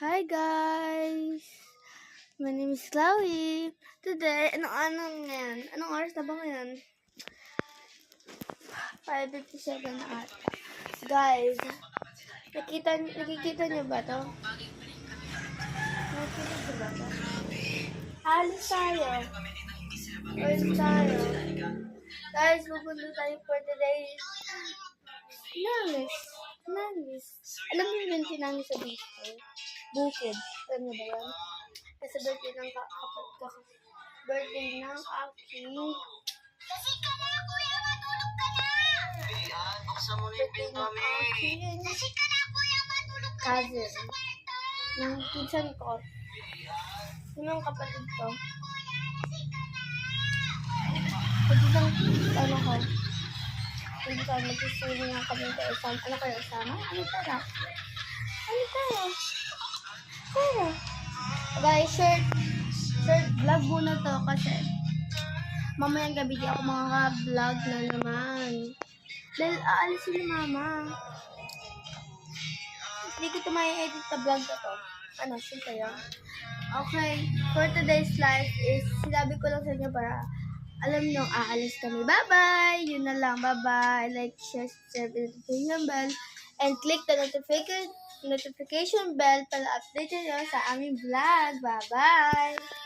Hi guys! My name is Chloe. Today, anong oras na ba ngayon? 5:57 na ata. Guys, nakikita niyo ba to? Nakikita niyo ba to? Alis tayo. Guys, pupunta tayo for today. Nangis. Alam mo yung tinangis sa bistro? Bukid. Alam niyo ba yan? Kasi birthday ng birthday ng aking Kasi ka na, kuya, matulog ka na! Ayan, buksan mo na yung birthday pinto, ng aking Kasi ka na, kuya, matulog ka cousin. sa kwarto! Ng pinsan ko. Yun ang kapatid ko. Pagkitang ko. Pwede tayo mag-swimming nga kami sa isang. Ano kayo sama? Ano tayo? Guys, short vlog muna to kasi mamayang gabi di ako makaka-vlog na naman. Dahil aalis si mama. Hindi ko ito may edit na vlog na to. Ano, sure kayo? Okay, for today's live is sinabi ko lang sa inyo para alam nyo, aalis kami. Bye-bye! Yun na lang. Bye-bye! Like, share, subscribe, and notification bell. And click the notification bell para update nyo sa aming vlog. Bye-bye!